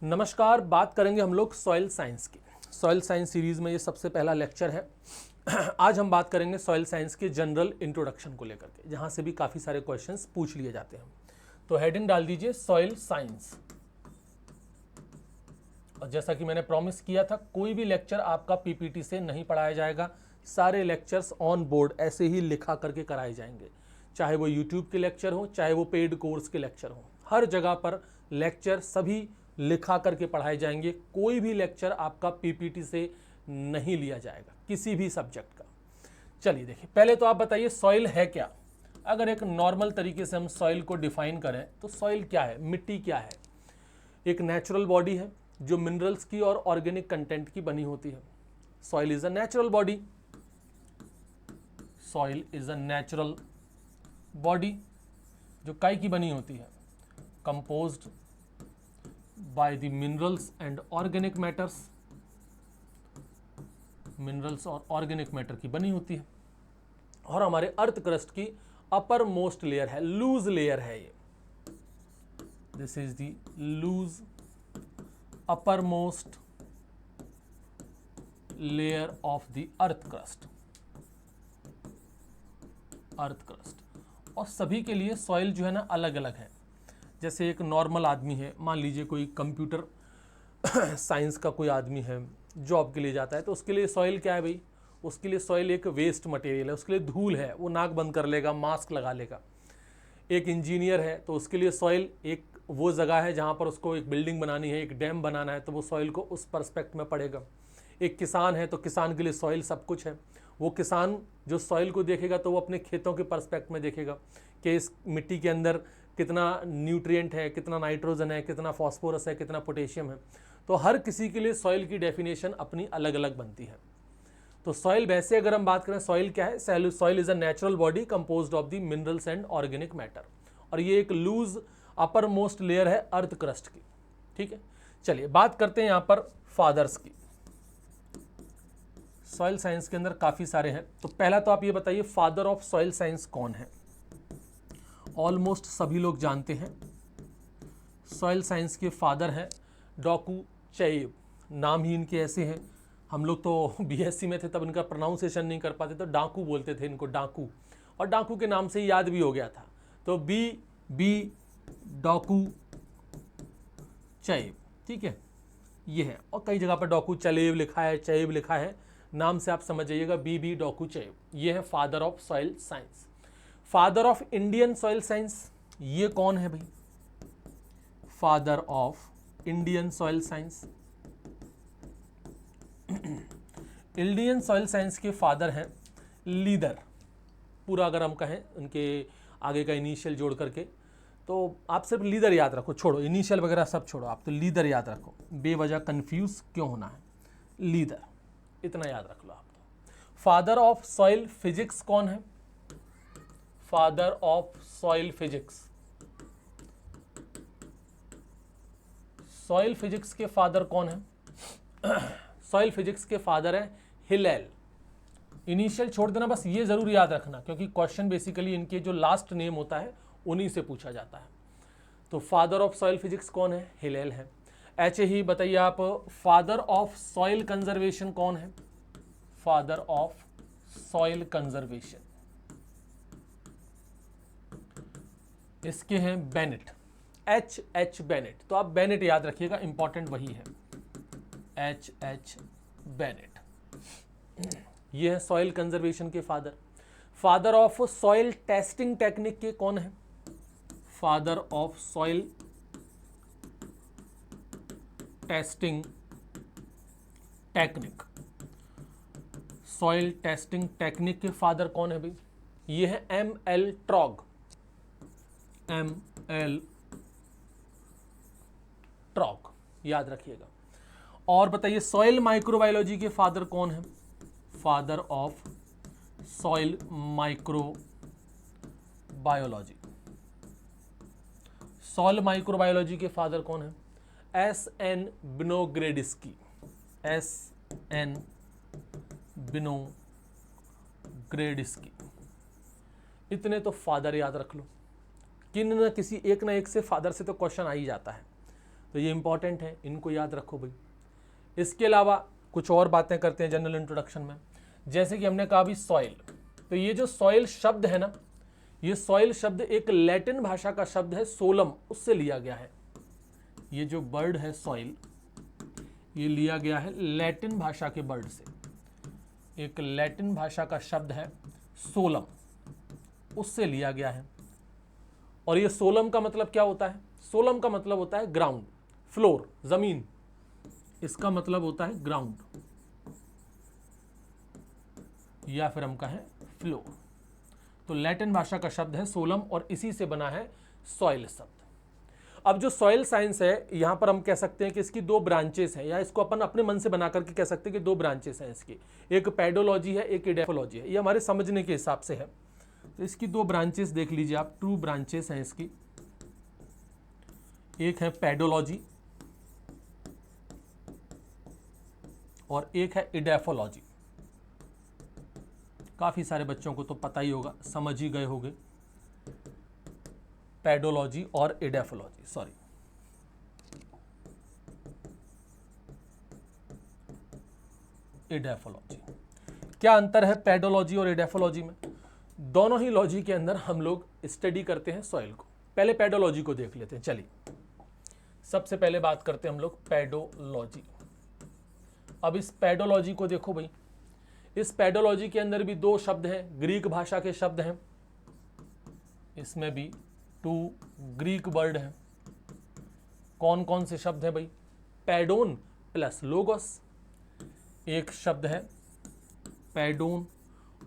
नमस्कार। बात करेंगे हम लोग सॉइल साइंस की। सॉइल साइंस सीरीज में ये सबसे पहला लेक्चर है। आज हम बात करेंगे सॉइल साइंस के जनरल इंट्रोडक्शन को लेकर के, जहाँ से भी काफ़ी सारे क्वेश्चंस पूछ लिए जाते हैं। तो हेडिंग डाल दीजिए सॉइल साइंस। और जैसा कि मैंने प्रॉमिस किया था, कोई भी लेक्चर आपका पीपीटी से नहीं पढ़ाया जाएगा। सारे लेक्चर्स ऑन बोर्ड ऐसे ही लिखा करके कराए जाएंगे, चाहे वो यूट्यूब के लेक्चर हो, चाहे वो पेड कोर्स के लेक्चर हो। हर जगह पर लेक्चर सभी लिखा करके पढ़ाए जाएंगे। कोई भी लेक्चर आपका पीपीटी से नहीं लिया जाएगा, किसी भी सब्जेक्ट का। चलिए देखिए, पहले तो आप बताइए सॉइल है क्या। अगर एक नॉर्मल तरीके से हम सॉइल को डिफाइन करें तो सॉइल क्या है, मिट्टी क्या है। एक नेचुरल बॉडी है जो मिनरल्स की और ऑर्गेनिक कंटेंट की बनी होती है। Soil is a natural body. Soil is a natural body जो काई की बनी होती है, composed by the minerals and organic matters. Minerals और ऑर्गेनिक मैटर की बनी होती है। और हमारे अर्थ क्रस्ट की अपर मोस्ट लेयर है, लूज लेयर है ये। This is the loose uppermost layer of the earth crust. Earth crust. और सभी के लिए सॉइल जो है ना अलग अलग है। जैसे एक नॉर्मल आदमी है, मान लीजिए कोई कंप्यूटर साइंस का कोई आदमी है, जॉब के लिए जाता है, तो उसके लिए सॉइल क्या है भाई। उसके लिए सॉइल एक वेस्ट मटेरियल है, उसके लिए धूल है, वो नाक बंद कर लेगा, मास्क लगा लेगा। एक इंजीनियर है तो उसके लिए सॉइल एक वो जगह है जहाँ पर उसको एक बिल्डिंग बनानी है, एक डैम बनाना है, तो वो सॉइल को उस पर्सपेक्ट में पड़ेगा। एक किसान है तो किसान के लिए सॉइल सब कुछ है। वो किसान जो सॉइल को देखेगा तो वो अपने खेतों के पर्सपेक्ट में देखेगा कि इस मिट्टी के अंदर कितना न्यूट्रिएंट है, कितना नाइट्रोजन है, कितना फॉस्फोरस है, कितना पोटेशियम है। तो हर किसी के लिए सॉइल की डेफिनेशन अपनी अलग अलग बनती है। तो सॉइल वैसे अगर हम बात करें, सॉइल क्या है, soil is a natural body composed of the minerals and organic matter. और ये एक लूज अपर मोस्ट लेयर है अर्थ क्रस्ट की। ठीक है, चलिए बात करते हैं यहाँ पर फादर्स की। सॉइल साइंस के अंदर काफ़ी सारे हैं। तो पहला तो आप ये बताइए, फादर ऑफ सॉइल साइंस कौन है। ऑलमोस्ट सभी लोग जानते हैं सॉइल साइंस के फादर हैं डॉकू चैब। नाम ही इनके ऐसे हैं। हम लोग तो बीएससी में थे तब इनका प्रोनाउंसिएशन नहीं कर पाते, तो डाकू बोलते थे इनको, डाकू। और डाकू के नाम से ही याद भी हो गया था। तो बी डॉकू चैब। ठीक है, ये है। और कई जगह पर डॉकू चलेब लिखा है, चैब लिखा है, नाम से आप समझ जाइएगा, बी डॉकू चैब। ये है father of soil science. Father of Indian soil science, ये कौन है भाई। Father of Indian soil science. Indian soil science के फादर हैं लीदर। पूरा अगर हम कहें उनके आगे का इनिशियल जोड़ करके, तो आप सिर्फ लीदर याद रखो, छोड़ो इनिशियल वगैरह सब छोड़ो, आप तो लीदर याद रखो। बेवजह कंफ्यूज क्यों होना है, लीदर इतना याद रख लो आप। तो फादर ऑफ सॉइल फिजिक्स कौन है। Father of soil physics, soil physics के फादर कौन है। सॉइल फिजिक्स के फादर है हिलेल। इनिशियल छोड़ देना, बस ये जरूर याद रखना, क्योंकि क्वेश्चन बेसिकली इनके जो लास्ट नेम होता है उन्हीं से पूछा जाता है। तो फादर ऑफ सॉइल फिजिक्स कौन है, हिलेल है। ऐसे ही बताइए आप, फादर ऑफ सॉइल कंजर्वेशन कौन है। फादर ऑफ सॉइल कंजर्वेशन, इसके हैं बेनेट, एच बेनेट। तो आप बेनेट याद रखिएगा, इंपॉर्टेंट वही है, एच बेनेट। ये है सॉइल कंजर्वेशन के father. Father of soil testing technique के कौन है। Father of soil testing technique, soil testing technique के फादर कौन है भाई। ये है एम.एल. ट्रॉग। एम.एल. ट्रॉग याद रखिएगा। और बताइए सॉइल माइक्रोबायोलॉजी के फादर कौन है। Father of soil microbiology, soil microbiology के फादर कौन है। एस.एन. विनोग्रेड्स्की। एस.एन. विनोग्रेड्स्की। इतने तो फादर याद रख लो। किन न किसी एक ना एक से फादर से तो क्वेश्चन आ ही जाता है। तो ये इंपॉर्टेंट है, इनको याद रखो भाई। इसके अलावा कुछ और बातें करते हैं जनरल इंट्रोडक्शन में, जैसे कि हमने कहा भी सॉइल। तो ये जो सॉइल शब्द है ना, ये सॉइल शब्द एक लैटिन भाषा का शब्द है सोलम, उससे लिया गया है। ये जो वर्ड है सॉइल, ये लिया गया है लैटिन भाषा के वर्ड से। एक लैटिन भाषा का शब्द है सोलम, उससे लिया गया है। और ये सोलम का मतलब क्या होता है? सोलम का मतलब होता है ग्राउंड, फ्लोर, जमीन। इसका मतलब होता है ग्राउंड, या फिर हम कहें फ्लोर। तो लैटिन भाषा का शब्द है सोलम और इसी से बना है सॉइल शब्द। अब जो सॉइल साइंस है, यहां पर हम कह सकते हैं कि इसकी दो ब्रांचेस हैं, या इसको अपन अपने मन से बना करके कह सकते हैं कि दो ब्रांचेस हैं इसकी। एक पेडोलॉजी है, एक इडेफोलॉजी है। ये हमारे समझने के हिसाब से है। तो इसकी दो ब्रांचेस देख लीजिए आप, टू ब्रांचेस हैं इसकी। एक है पेडोलॉजी और एक है इडेफोलॉजी। काफी सारे बच्चों को तो पता ही होगा, समझ ही गए होंगे, पेडोलॉजी और इडेफोलॉजी। Sorry, edaphology. क्या अंतर है पेडोलॉजी और इडेफोलॉजी में? दोनों ही लॉजी के अंदर हम लोग स्टडी करते हैं सॉइल को। पहले पेडोलॉजी को देख लेते हैं। चलिए, सबसे पहले बात करते हैं हम लोग पेडोलॉजी। अब इस पेडोलॉजी को देखो भाई, इस पेडोलॉजी के अंदर भी दो शब्द हैं, ग्रीक भाषा के शब्द हैं। इसमें भी टू ग्रीक वर्ड हैं। कौन कौन से शब्द हैं भाई? पैडोन प्लस लोगोस। एक शब्द है पैडोन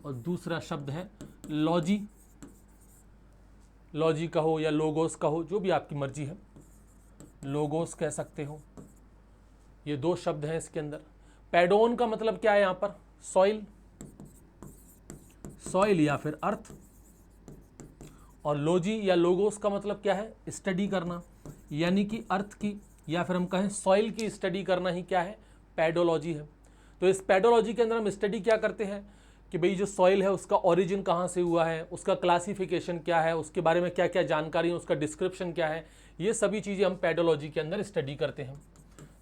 और दूसरा शब्द है लॉजी। लॉजी कहो या लोगोस कहो, जो भी आपकी मर्जी है, लोगोस कह सकते हो। ये दो शब्द हैं इसके अंदर। पैडोन का मतलब क्या है? यहां पर सॉइल, सॉइल या फिर अर्थ। और लॉजी या लोगोस का मतलब क्या है? स्टडी करना, यानी कि अर्थ की या फिर हम कहें सॉइल की स्टडी करना ही क्या है? पेडोलॉजी है। तो इस पेडोलॉजी के अंदर हम स्टडी क्या करते हैं कि भाई जो सॉइल है उसका ओरिजिन कहाँ से हुआ है, उसका क्लासिफिकेशन क्या है, उसके बारे में क्या क्या जानकारी है, उसका डिस्क्रिप्शन क्या है, ये सभी चीज़ें हम पेडोलॉजी के अंदर स्टडी करते हैं।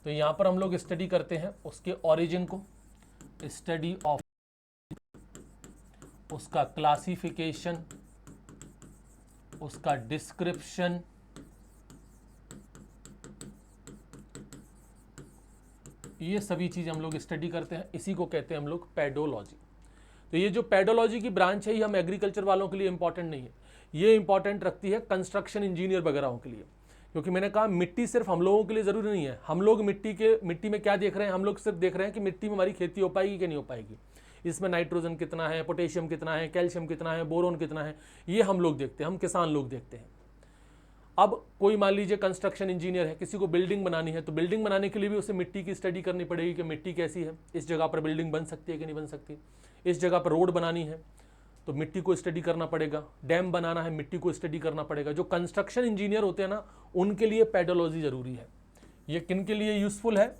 तो यहाँ पर हम लोग स्टडी करते हैं उसके ओरिजिन को, स्टडी ऑफ उसका क्लासिफिकेशन, उसका डिस्क्रिप्शन, ये सभी चीज़ हम लोग स्टडी करते हैं। इसी को कहते हैं हम लोग पेडोलॉजी। तो ये जो पेडोलॉजी की ब्रांच है, ये हम एग्रीकल्चर वालों के लिए इंपॉर्टेंट नहीं है, ये इंपॉर्टेंट रखती है कंस्ट्रक्शन इंजीनियर वगैरह के लिए। क्योंकि मैंने कहा मिट्टी सिर्फ हम लोगों के लिए ज़रूरी नहीं है। हम लोग मिट्टी में क्या देख रहे हैं? हम लोग सिर्फ देख रहे हैं कि मिट्टी में हमारी खेती हो पाएगी कि नहीं हो पाएगी, इसमें नाइट्रोजन कितना है, पोटेशियम कितना है, कैल्शियम कितना है, बोरोन कितना है, ये हम लोग देखते हैं, हम किसान लोग देखते हैं। अब कोई मान लीजिए कंस्ट्रक्शन इंजीनियर है, किसी को बिल्डिंग बनानी है, तो बिल्डिंग बनाने के लिए भी उसे मिट्टी की स्टडी करनी पड़ेगी कि मिट्टी कैसी है, इस जगह पर बिल्डिंग बन सकती है कि नहीं बन सकती। इस जगह पर रोड बनानी है तो मिट्टी को स्टडी करना पड़ेगा, डैम बनाना है मिट्टी को स्टडी करना पड़ेगा। जो कंस्ट्रक्शन इंजीनियर होते हैं ना, उनके लिए पेडोलॉजी जरूरी है। ये किन के लिए यूजफुल है?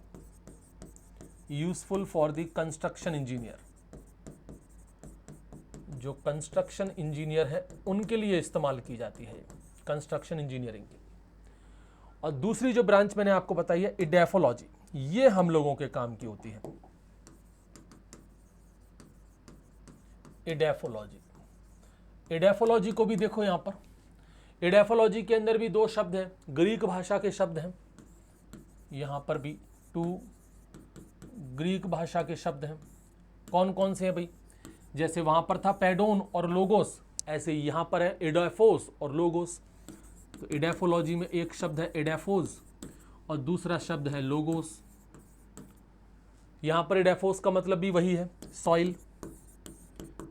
Useful for the construction engineer. जो कंस्ट्रक्शन इंजीनियर है उनके लिए इस्तेमाल की जाती है कंस्ट्रक्शन इंजीनियरिंग की। और दूसरी जो ब्रांच मैंने आपको बताई है इडेफोलॉजी, ये हम लोगों के काम की होती है। इडेफोलॉजी, इडेफोलॉजी को भी देखो यहां पर। इडेफोलॉजी के अंदर भी दो शब्द हैं, ग्रीक भाषा के शब्द हैं। यहां पर भी टू ग्रीक भाषा के शब्द हैं। कौन कौन से हैं भाई? जैसे वहां पर था पैडोन और लोगोस, ऐसे यहां पर है इडेफोस और लोगोस। तो इडेफोलॉजी में एक शब्द है इडेफोस और दूसरा शब्द है लोगोस। यहां पर इडेफोस का मतलब भी वही है, सॉइल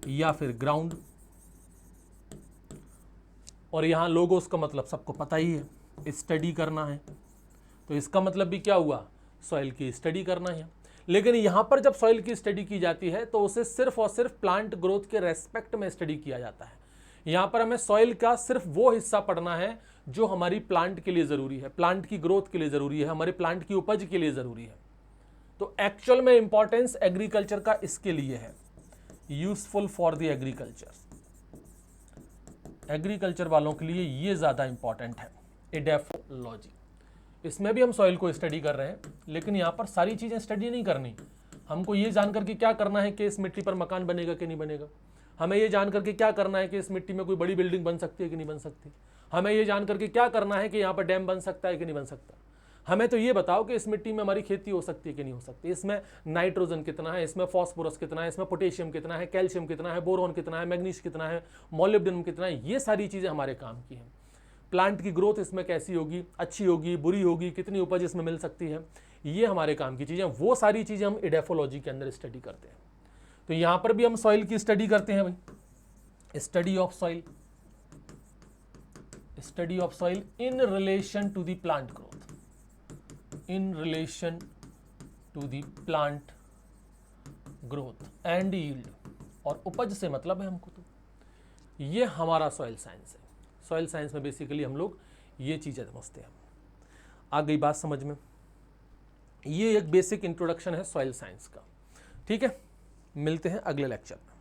या फिर ग्राउंड। और यहां लोगोस का मतलब सबको पता ही है, स्टडी करना है। तो इसका मतलब भी क्या हुआ? सॉइल की स्टडी करना है। लेकिन यहां पर जब सॉइल की स्टडी की जाती है तो उसे सिर्फ और सिर्फ प्लांट ग्रोथ के रेस्पेक्ट में स्टडी किया जाता है। यहां पर हमें सॉइल का सिर्फ वो हिस्सा पढ़ना है जो हमारी प्लांट के लिए जरूरी है, प्लांट की ग्रोथ के लिए जरूरी है, हमारे प्लांट की उपज के लिए जरूरी है। तो एक्चुअल में इंपॉर्टेंस एग्रीकल्चर का इसके लिए है, useful for the agriculture. Agriculture वालों के लिए ये ज्यादा इंपॉर्टेंट है इडेफोलॉजी। इसमें भी हम सॉइल को स्टडी कर रहे हैं, लेकिन यहाँ पर सारी चीज़ें स्टडी नहीं करनी। हमको ये जान करके क्या करना है कि इस मिट्टी पर मकान बनेगा कि नहीं बनेगा। हमें ये जान करके क्या करना है कि इस मिट्टी में कोई बड़ी बिल्डिंग बन सकती है कि नहीं बन सकती। हमें ये जान करके क्या करना है कि यहाँ पर डैम बन सकता है कि नहीं बन सकता। हमें तो ये बताओ कि इस मिट्टी में हमारी खेती हो सकती है कि नहीं हो सकती, इसमें नाइट्रोजन कितना है, इसमें फॉस्फोरस कितना है, इसमें पोटेशियम कितना है, कैल्शियम कितना है, बोरोन कितना है, मैग्नीज कितना है, मोलिब्डेनम कितना है। ये सारी चीज़ें हमारे काम की हैं। प्लांट की ग्रोथ इसमें कैसी होगी, अच्छी होगी, बुरी होगी, कितनी उपज इसमें मिल सकती है, ये हमारे काम की चीज़ें। वो सारी चीज़ें हम इडेफोलॉजी के अंदर स्टडी करते हैं। तो यहाँ पर भी हम सॉइल की स्टडी करते हैं भाई, study of soil, study of soil in relation to the plant growth, in relation to the plant growth and yield, और उपज से मतलब है हमको। तो ये हमारा सॉइल साइंस है। सॉइल साइंस में बेसिकली हम लोग ये चीज़ें समझते हैं। आ गई बात समझ में? ये एक बेसिक इंट्रोडक्शन है सॉइल साइंस का। ठीक है, मिलते हैं अगले लेक्चर में।